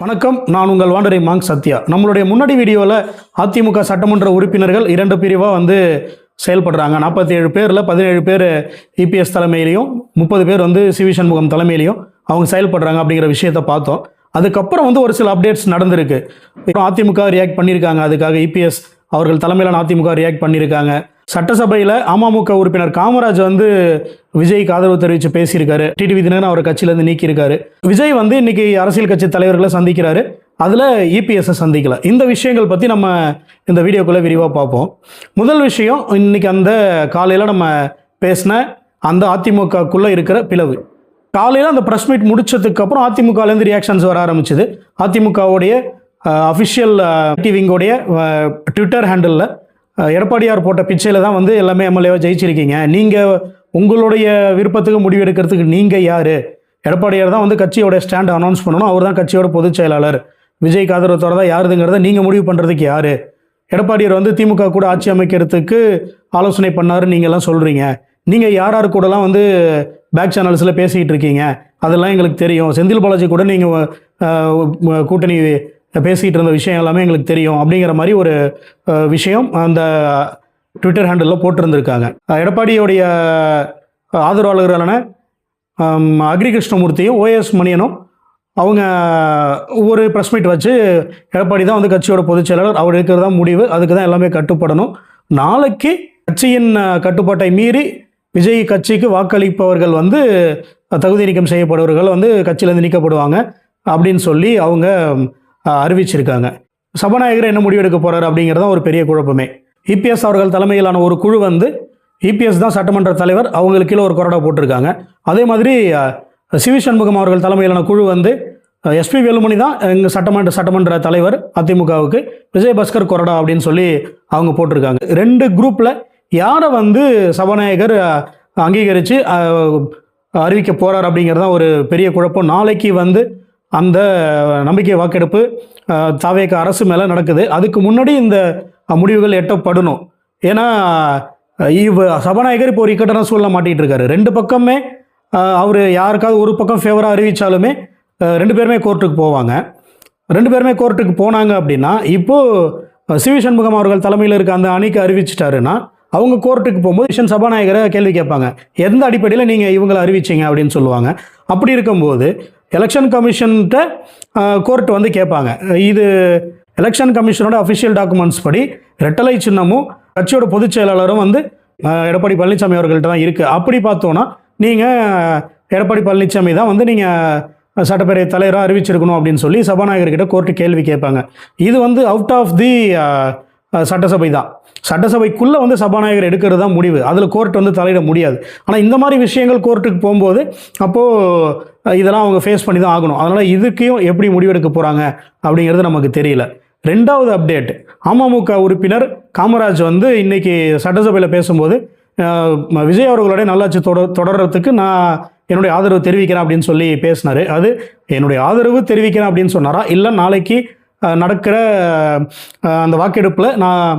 வணக்கம், நான் உங்கள் வாண்டரை மாங் சத்யா. நம்மளுடைய முன்னாடி வீடியோவில் அதிமுக சட்டமன்ற உறுப்பினர்கள் 2 பிரிவாக செயல்படுறாங்க. 47 பேரில் 17 பேர் இபிஎஸ் தலைமையிலையும் 30 பேர் சிவி சண்முகம் தலைமையிலையும் அவங்க செயல்படுறாங்க அப்படிங்கிற விஷயத்தை பார்த்தோம். அதுக்கப்புறம் ஒரு சில அப்டேட்ஸ் நடந்திருக்கு. அதிமுக ரியாக்ட் பண்ணியிருக்காங்க. அதுக்காக இபிஎஸ் அவர்கள் தலைமையிலான அதிமுக ரியாக்ட் பண்ணியிருக்காங்க. சட்டசபையில் அமமுக உறுப்பினர் காமராஜ் விஜய்க்கு ஆதரவு தெரிவித்து பேசியிருக்காரு. டிடிவி தினகரன் அவர் கட்சியிலேருந்து நீக்கியிருக்காரு. விஜய் இன்னைக்கு அரசியல் கட்சி தலைவர்களை சந்திக்கிறாரு. அதில் இபிஎஸ்ஸை சந்திக்கல. இந்த விஷயங்கள் பற்றி நம்ம இந்த வீடியோக்குள்ளே விரிவாக பார்ப்போம். முதல் விஷயம், இன்னைக்கு அந்த காலையில் நம்ம பேசின அந்த அதிமுகக்குள்ளே இருக்கிற பிளவு. காலையில் அந்த ப்ரெஸ் மீட் முடிச்சதுக்கப்புறம் அதிமுகலேருந்து ரியாக்ஷன்ஸ் வர ஆரம்பிச்சுது. அதிமுகவுடைய அஃபிஷியல் டிவிங்கோடைய ட்விட்டர் ஹேண்டிலில் எடப்பாடியார் போட்ட பிச்சையில் தான் எல்லாமே எம்எல்ஏவாக ஜெயிச்சிருக்கீங்க. நீங்கள் உங்களுடைய விருப்பத்துக்கு முடிவெடுக்கிறதுக்கு நீங்கள் யார்? எடப்பாடியார் தான் கட்சியோட ஸ்டாண்ட் அனௌன்ஸ் பண்ணணும். அவர் தான் கட்சியோட பொதுச் செயலாளர். விஜய்க்கு ஆதரவு தான் யாருதுங்கிறத நீங்கள் முடிவு பண்ணுறதுக்கு யார்? எடப்பாடியார் திமுக கூட ஆட்சி அமைக்கிறதுக்கு ஆலோசனை பண்ணாருன்னு நீங்கள்லாம் சொல்கிறீங்க. நீங்கள் யார் கூடலாம் பேக் சேனல்ஸில் பேசிக்கிட்டு இருக்கீங்க, அதெல்லாம் எங்களுக்கு தெரியும். செந்தில் பாலாஜி கூட நீங்கள் கூட்டணி பேசிகிட்டு இருந்த விஷயம் எல்லாமே எங்களுக்கு தெரியும் அப்படிங்கிற மாதிரி ஒரு விஷயம் அந்த ட்விட்டர் ஹேண்டிலில் போட்டிருந்திருக்காங்க. எடப்பாடியோடைய ஆதரவாளர்களான அக்ரி கிருஷ்ணமூர்த்தியும் ஓஎஸ் மணியனும் அவங்க ஒரு ப்ரெஸ் மீட் வச்சு எடப்பாடி தான் கட்சியோட பொதுச் செயலாளர், அவர் இருக்கிறதா முடிவு, அதுக்கு தான் எல்லாமே கட்டுப்படணும். நாளைக்கு கட்சியின் கட்டுப்பாட்டை மீறி விஜய் கட்சிக்கு வாக்களிப்பவர்கள் தகுதி நீக்கம் செய்யப்படுவர்கள் கட்சியிலேருந்து நீக்கப்படுவாங்க அப்படின்னு சொல்லி அவங்க அறிவிச்சிருக்காங்க. சபாநாயகர் என்ன முடிவெடுக்க போகிறார் அப்படிங்கிறதான் ஒரு பெரிய குழப்பமே. இபிஎஸ் அவர்கள் தலைமையிலான ஒரு குழு இபிஎஸ் தான் சட்டமன்ற தலைவர், அவங்களுக்கு கீழே ஒரு கொறடா போட்டிருக்காங்க. அதே மாதிரி சிவி சண்முகம் அவர்கள் தலைமையிலான குழு எஸ்பி வேலுமணி தான் எங்கள் சட்டமன்ற தலைவர் அதிமுகவுக்கு, விஜயபாஸ்கர் கொறடா அப்படின்னு சொல்லி அவங்க போட்டிருக்காங்க. 2 குரூப்பில் யாரை சபாநாயகர் அங்கீகரித்து அறிவிக்க போகிறார் அப்படிங்கிறதான் ஒரு பெரிய குழப்பம். நாளைக்கு அந்த நம்பிக்கை வாக்கெடுப்பு தாவேக அரசு மேலே நடக்குது. அதுக்கு முன்னாடி இந்த முடிவுகள் எட்டப்படணும். ஏன்னா சபாநாயகர் இப்போ ஒரு இக்கட்டான சூழ்நிலை மாட்டிகிட்டு இருக்காரு. 2 பக்கமே அவர் யாருக்காவது ஒரு பக்கம் ஃபேவராக அறிவித்தாலுமே 2 பேருமே கோர்ட்டுக்கு போவாங்க. 2 பேருமே கோர்ட்டுக்கு போனாங்க அப்படின்னா இப்போது சிவி சண்முகம் அவர்கள் தலைமையில் இருக்க அந்த அணிக்கு அறிவிச்சிட்டாருன்னா அவங்க கோர்ட்டுக்கு போகும்போது சபாநாயகரை கேள்வி கேட்பாங்க, எந்த அடிப்படையில் நீங்கள் இவங்களை அறிவிச்சிங்க அப்படின்னு சொல்லுவாங்க. அப்படி இருக்கும்போது எலெக்ஷன் கமிஷன்கிட்ட கோர்ட் கேட்பாங்க, இது எலெக்ஷன் கமிஷனோட அஃபிஷியல் டாக்குமெண்ட்ஸ் படி ரெட்டலை சின்னமும் கட்சியோட பொதுச் செயலாளரும் எடப்பாடி பழனிசாமி அவர்கள்ட்ட தான் இருக்குது. அப்படி பார்த்தோன்னா நீங்கள் எடப்பாடி பழனிசாமி தான் நீங்கள் சட்டப்பேரவை தலைவராக அறிவிச்சிருக்கணும் அப்படின்னு சொல்லி சபாநாயகர்கிட்ட கோர்ட்டு கேள்வி கேட்பாங்க. இது அவுட் ஆஃப் தி சட்டசபை தான். சட்டசபைக்குள்ளே சபாநாயகர் எடுக்கிறது தான் முடிவு. அதில் கோர்ட் தலையிட முடியாது. ஆனால் இந்த மாதிரி விஷயங்கள் கோர்ட்டுக்கு போகும்போது அப்போது இதெல்லாம் அவங்க ஃபேஸ் பண்ணி தான் ஆகணும். அதனால் இதுக்கையும் எப்படி முடிவெடுக்க போகிறாங்க அப்படிங்கிறது நமக்கு தெரியல. 2வது அப்டேட், அமமுக உறுப்பினர் காமராஜ் இன்றைக்கி சட்டசபையில் பேசும்போது விஜய் அவர்களுடைய நல்லாட்சி தொடர்றதுக்கு நான் என்னுடைய ஆதரவு தெரிவிக்கிறேன் அப்படின்னு சொல்லி பேசினார். அது என்னுடைய ஆதரவு தெரிவிக்கிறேன் அப்படின்னு சொன்னாரா, இல்லை நாளைக்கு நடக்கிற அந்த வாக்கெடுப்பில் நான்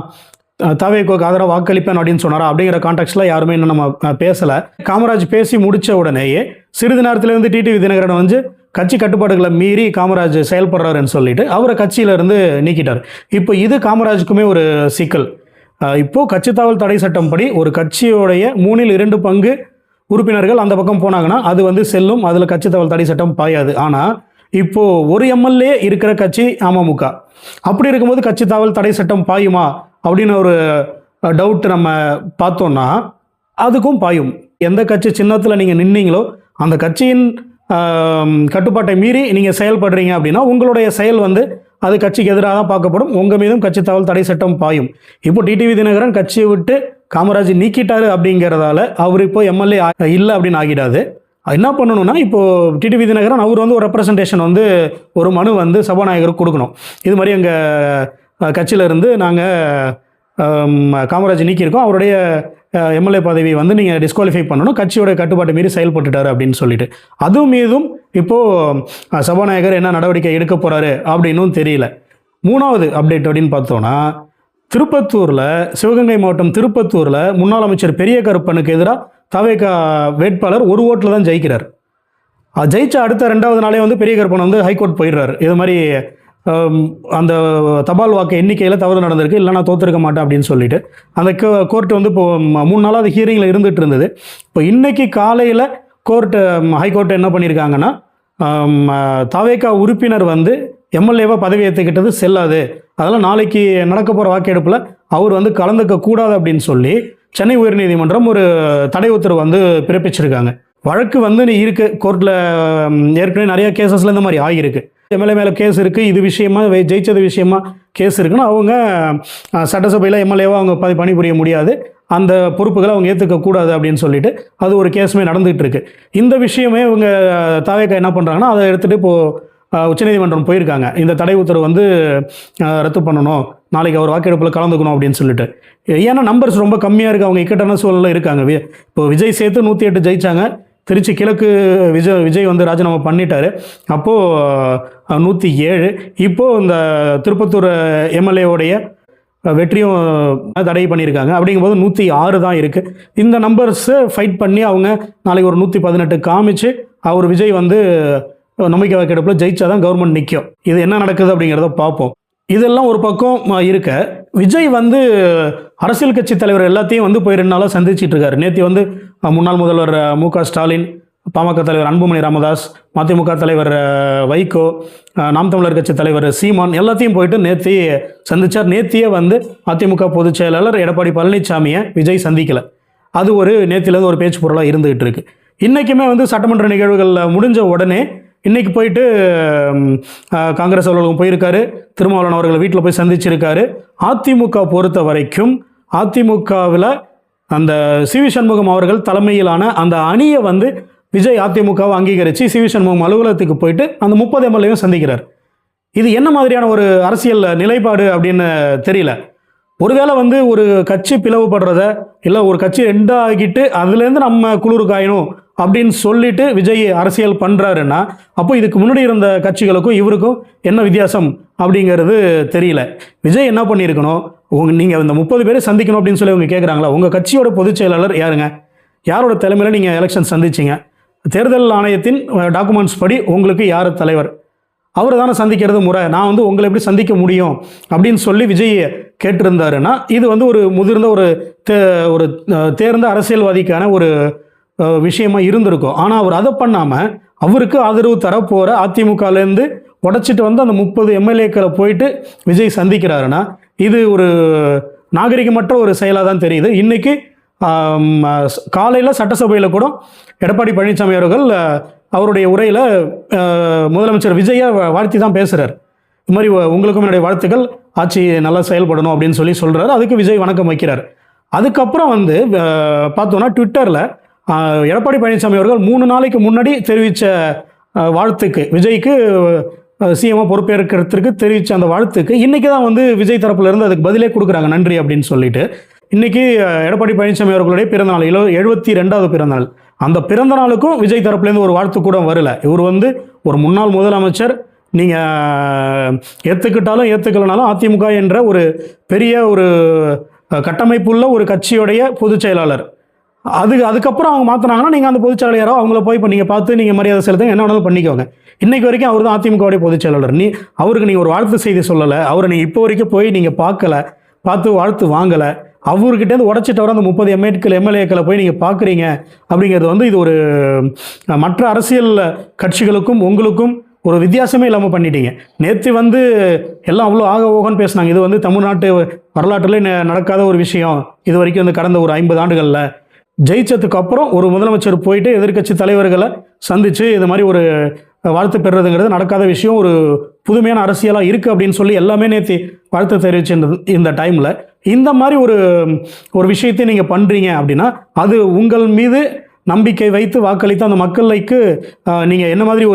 தாவேக்கு ஆதரவு வாக்களிப்பேன் அப்படின்னு சொன்னாரா அப்படிங்கிற கான்டெக்ட்ஸில் யாருமே இன்னும் நம்ம பேசலை. காமராஜ் பேசி முடித்த உடனேயே சிறிது நேரத்தில் டிடிவி தினகரன் கட்சி கட்டுப்பாடுகளை மீறி காமராஜ் செயல்படுறாருன்னு சொல்லிட்டு அவரை கட்சியிலேருந்து நீக்கிட்டார். இப்போ இது காமராஜுக்குமே ஒரு சிக்கல். இப்போது கட்சித்தாவல் தடை சட்டம் படி ஒரு கட்சியோடைய 3இல் 2 பங்கு உறுப்பினர்கள் அந்த பக்கம் போனாங்கன்னா அது செல்லும், அதில் கட்சித்தாவல் தடை சட்டம் பாயாது. ஆனால் இப்போது ஒரு எம்எல்ஏ இருக்கிற கட்சி அமமுக. அப்படி இருக்கும்போது கட்சித்தாவல் தடை சட்டம் பாயுமா அப்படின்னு ஒரு டவுட் நம்ம பார்த்தோன்னா அதுக்கும் பாயும். எந்த கட்சி சின்னத்தில் நீங்கள் நின்னீங்களோ அந்த கட்சியின் கட்டுப்பாட்டை மீறி நீங்கள் செயல்படுறீங்க அப்படின்னா உங்களுடைய செயல் அது கட்சிக்கு எதிராக தான் பார்க்கப்படும். உங்கள் மீதும் கட்சித்தாவல் தடை சட்டம் பாயும். இப்போ டிடிவி தினகரன் கட்சியை விட்டு காமராஜ் நீக்கிட்டாரு அப்படிங்கிறதால அவர் இப்போ எம்எல்ஏ இல்லை அப்படின்னு ஆகிடாது. என்ன பண்ணணும்னா இப்போது டிடிவி தினகரன் அவர் ஒரு ரெப்ரசன்டேஷன் ஒரு மனு சபாநாயகருக்கு கொடுக்கணும். இது மாதிரி எங்கள் கட்சியிலேருந்து நாங்கள் காமராஜ் நீக்கியிருக்கோம், அவருடைய எம்எல்ஏ பதவி நீங்கள் டிஸ்குவாலிஃபை பண்ணணும், கட்சியோட கட்டுப்பாட்டை மீறி செயல்பட்டுட்டார் அப்படின்னு சொல்லிட்டு. அது மீதும் இப்போது சபாநாயகர் என்ன நடவடிக்கை எடுக்க போகிறாரு அப்படின்னும் தெரியல. 3வது அப்டேட் அப்படின்னு பார்த்தோன்னா, திருப்பத்தூரில், சிவகங்கை மாவட்டம் திருப்பத்தூரில் முன்னாள் அமைச்சர் பெரிய கருப்பனுக்கு எதிராக தவேக வேட்பாளர் 1 ஓட்டில் தான் ஜெயிக்கிறார். ஜெயிச்ச அடுத்த 2வது நாளே வந்து பெரிய கருப்பன் வந்து ஹைகோர்ட் போயிடுறாரு. இது மாதிரி அந்த தபால் வாக்கு எண்ணிக்கையில் தவறு நடந்திருக்கு, இல்லை நான் தோற்றுருக்க மாட்டேன் அப்படின்னு சொல்லிட்டு அந்த கோர்ட் வந்து இப்போ 3 நாளாக அது ஹியரிங்கில் இருந்துகிட்டு இருந்தது. இப்போ இன்னைக்கு காலையில் ஹைகோர்ட் என்ன பண்ணியிருக்காங்கன்னா, தவேகா உறுப்பினர் வந்து எம்எல்ஏவாக பதவி ஏற்றுக்கிட்டது செல்லாது, அதெல்லாம் நாளைக்கு நடக்க போகிற வாக்கெடுப்பில் அவர் வந்து கலந்துக்க கூடாது அப்படின்னு சொல்லி சென்னை உயர்நீதிமன்றம் ஒரு தடை உத்தரவு வந்து பிறப்பிச்சிருக்காங்க. வழக்கு வந்து இருக்கு கோர்ட்டில், ஏற்கனவே நிறைய கேசஸில் இந்த மாதிரி ஆகியிருக்கு. எம்எல்ஏ மேலே கேஸ் இருக்குது, இது விஷயமா ஜெயிச்சது விஷயமா கேஸ் இருக்குன்னா அவங்க சட்டசபையில் எம்எல்ஏவாக அவங்க பணிபுரிய முடியாது, அந்த பொறுப்புகளை அவங்க ஏற்றுக்கக்கூடாது அப்படின்னு சொல்லிட்டு அது ஒரு கேஸுமே நடந்துகிட்டு இருக்கு. இந்த விஷயமே இவங்க தவேகா என்ன பண்ணுறாங்கன்னா, அதை எடுத்துகிட்டு இப்போது உச்சநீதிமன்றம் போயிருக்காங்க. இந்த தடை உத்தரவு வந்து ரத்து பண்ணணும், நாளைக்கு அவர் வாக்கெடுப்பில் கலந்துக்கணும் அப்படின்னு சொல்லிட்டு. ஏன்னா நம்பர்ஸ் ரொம்ப கம்மியாக இருக்குது, அவங்க இக்கட்டான சூழலில் இருக்காங்க. இப்போ விஜய் சேர்த்து 108 ஜெயித்தாங்க. திருச்சி கிழக்கு விஜய் வந்து ராஜினாமா பண்ணிட்டார், அப்போது 107. இப்போது இந்த திருப்பத்தூர் எம்எல்ஏவுடைய வெற்றியும் தடை பண்ணியிருக்காங்க. அப்படிங்கும்போது 106 தான் இருக்குது. இந்த நம்பர்ஸை ஃபைட் பண்ணி அவங்க நாளைக்கு ஒரு 118 காமிச்சு அவர் விஜய் வந்து நம்பிக்கை வாக்கெடுப்பில் ஜெயிச்சாதான் கவர்மெண்ட் நிற்கும். இது என்ன நடக்குது அப்படிங்கிறத பார்ப்போம். இதெல்லாம் ஒரு பக்கம் இருக்க, விஜய் வந்து அரசியல் கட்சி தலைவர் எல்லாத்தையும் வந்து போய் 2 நாளாக சந்திச்சிட்டு இருக்காரு. நேற்று வந்து முன்னாள் முதல்வர் மு.க. ஸ்டாலின், பாமக தலைவர் அன்புமணி ராமதாஸ், மதிமுக தலைவர் வைகோ, நாம் தமிழர் கட்சி தலைவர் சீமான் எல்லாத்தையும் போயிட்டு நேற்று சந்திச்சார். நேத்தியே வந்து அதிமுக பொதுச் செயலாளர் எடப்பாடி பழனிசாமியை விஜய் சந்திக்கலை. அது ஒரு நேத்திலேருந்து ஒரு பேச்சு பொருளாக இருந்துகிட்டு இருக்கு. இன்றைக்குமே வந்து சட்டமன்ற நிகழ்வுகளில் முடிஞ்ச உடனே இன்றைக்கி போயிட்டு காங்கிரஸ் அலுவலகம் போயிருக்காரு, திருமாவளவன் அவர்களை வீட்டில் போய் சந்திச்சிருக்காரு. அதிமுக பொறுத்த வரைக்கும் அதிமுகவில் அந்த சிவி சண்முகம் அவர்கள் தலைமையிலான அந்த அணியை வந்து விஜய் அதிமுகவை அங்கீகரித்து சிவி சண்முகம் அலுவலகத்துக்கு போயிட்டு அந்த 30 எம்எல்ஏவும் சந்திக்கிறார். இது என்ன மாதிரியான ஒரு அரசியல் நிலைப்பாடு அப்படின்னு தெரியல. ஒருவேளை வந்து ஒரு கட்சி பிளவுபடுறத, இல்லை ஒரு கட்சி 2 ஆகிட்டு அதுலேருந்து நம்ம குளிர் காயணும் அப்படின்னு சொல்லிட்டு விஜய் அரசியல் பண்ணுறாருன்னா, அப்போ இதுக்கு முன்னாடி இருந்த கட்சிகளுக்கும் இவருக்கும் என்ன வித்தியாசம் அப்படிங்கிறது தெரியல. விஜய் என்ன பண்ணியிருக்கணும், நீங்கள் இந்த 30 பேரை சந்திக்கணும் அப்படின்னு சொல்லி அவங்க கேட்குறாங்களா? உங்கள் கட்சியோட பொதுச் செயலாளர் யாருங்க? யாரோட தலைமையில் நீங்கள் எலெக்ஷன் சந்திச்சிங்க? தேர்தல் ஆணையத்தின் டாக்குமெண்ட்ஸ் படி உங்களுக்கு யார் தலைவர்? அவர் தானே சந்திக்கிறது முறை. நான் வந்து உங்களை எப்படி சந்திக்க முடியும் அப்படின்னு சொல்லி விஜய் கேட்டிருந்தாருன்னா, இது வந்து ஒரு முதிர்ந்த ஒரு தேர்ந்த அரசியல்வாதிக்கான ஒரு விஷயமா இருந்திருக்கும். ஆனால் அவர் அதை பண்ணாமல் அவருக்கு ஆதரவு தரப்போகிற அதிமுகலேருந்து உடைச்சிட்டு வந்து அந்த 30 எம்எல்ஏக்களை போயிட்டு விஜய் சந்திக்கிறாருன்னா, இது ஒரு நாகரிகமற்ற ஒரு செயலாக தான் தெரியுது. இன்றைக்கி காலையில் சட்டசபையில் கூட எடப்பாடி பழனிசாமி அவர்கள் அவருடைய உரையில் முதலமைச்சர் விஜயை வாழ்த்தி தான் பேசுகிறார். இது மாதிரி உங்களுக்கும் என்னுடைய வாழ்த்துக்கள், ஆட்சி நல்லா செயல்படணும் அப்படின்னு சொல்லி சொல்கிறார். அதுக்கு விஜய் வணக்கம் வைக்கிறார். அதுக்கப்புறம் வந்து பார்த்தோன்னா ட்விட்டரில் எடப்பாடி பழனிசாமி அவர்கள் 3 நாளைக்கு முன்னாடி தெரிவித்த வாழ்த்துக்கு, விஜய்க்கு சிஎம்ஓ பொறுப்பேற்கிறதுக்கு தெரிவித்த அந்த வாழ்த்துக்கு இன்றைக்கி தான் வந்து விஜய் தரப்புலேருந்து அதுக்கு பதிலே கொடுக்குறாங்க, நன்றி அப்படின்னு சொல்லிட்டு. இன்றைக்கி எடப்பாடி பழனிசாமி அவர்களுடைய பிறந்தநாள், 72வது பிறந்தநாள். அந்த பிறந்த நாளுக்கும் விஜய் தரப்புலேருந்து ஒரு வாழ்த்து கூட வரல. இவர் வந்து ஒரு முன்னாள் முதலமைச்சர், நீங்கள் ஏற்றுக்கிட்டாலும் ஏற்றுக்கலனாலும் அதிமுக என்ற ஒரு பெரிய ஒரு கட்டமைப்புள்ள ஒரு கட்சியுடைய பொதுச் செயலாளர். அதுக்கப்புறம் அவங்க மாற்றினாங்கன்னா நீங்கள் அந்த பொதுச் செயலாளரோ அவங்கள போய் இப்போ நீங்கள் பார்த்து நீங்கள் மரியாதை செலுத்துங்க, என்ன வேணாலும் பண்ணிக்கோங்க. இன்றைக்கு வரைக்கும் அவர் தான் அதிமுகவுடைய பொதுச் செயலாளர். அவருக்கு நீங்கள் ஒரு வாழ்த்து செய்தி சொல்லலை, அவரை நீங்கள் இப்போ வரைக்கும் போய் நீங்கள் பார்த்து வாழ்த்து வாங்கலை. அவர்கிட்டேருந்து உடச்சிட்டு வர அந்த 30 எம்எல்ஏக்களை போய் நீங்கள் பார்க்குறீங்க அப்படிங்கிறது வந்து இது ஒரு மற்ற அரசியல் கட்சிகளுக்கும் உங்களுக்கும் ஒரு வித்தியாசமே இல்லாமல் பண்ணிட்டீங்க. நேற்று வந்து எல்லாம் அவ்வளோ ஆக ஓகன்னு பேசினாங்க. இது வந்து தமிழ்நாட்டு வரலாற்றில் நடக்காத ஒரு விஷயம். இது வரைக்கும் வந்து கடந்த ஒரு 50 ஆண்டுகளில் ஜெயிச்சதுக்கு அப்புறம் ஒரு முதலமைச்சர் போயிட்டு எதிர்க்கட்சி தலைவர்களை சந்தித்து இது மாதிரி ஒரு வாழ்த்து பெறுறதுங்கிறது நடக்காத விஷயம், ஒரு புதுமையான அரசியலாக இருக்குது அப்படின்னு சொல்லி எல்லாமே நேற்று வாழ்த்து தெரிவிச்சு இந்த டைமில் இந்த மாதிரி ஒரு விஷயத்தை நீங்கள் பண்ணுறீங்க அப்படின்னா அது உங்கள் மீது நம்பிக்கை வைத்து வாக்களித்து அந்த மக்களுக்கு நீங்கள் என்ன மாதிரி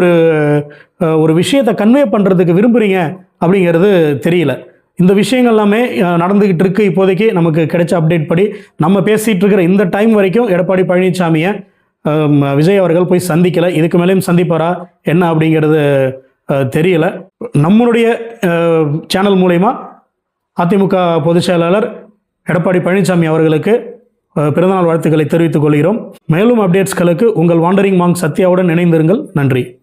ஒரு விஷயத்தை கன்வே பண்ணுறதுக்கு விரும்புகிறீங்க அப்படிங்கிறது தெரியல. இந்த விஷயங்கள் எல்லாமே நடந்துக்கிட்டு இருக்குது. இப்போதைக்கு நமக்கு கிடைச்ச அப்டேட் படி நம்ம பேசிகிட்டு இருக்கிற இந்த டைம் வரைக்கும் எடப்பாடி பழனிசாமியை விஜய் அவர்கள் போய் சந்திக்கலை. இதுக்கு மேலேயும் சந்திப்பாரா என்ன அப்படிங்கிறது தெரியல. நம்மளுடைய சேனல் மூலமா அதிமுக பொதுச் செயலாளர் எடப்பாடி பழனிசாமி அவர்களுக்கு பிறந்தநாள் வாழ்த்துக்களை தெரிவித்துக் கொள்கிறோம். மேலும் அப்டேட்ஸ்களுக்கு உங்கள் வாண்டரிங் மாங்க் சத்யாவுடன் இணைந்திருங்கள். நன்றி.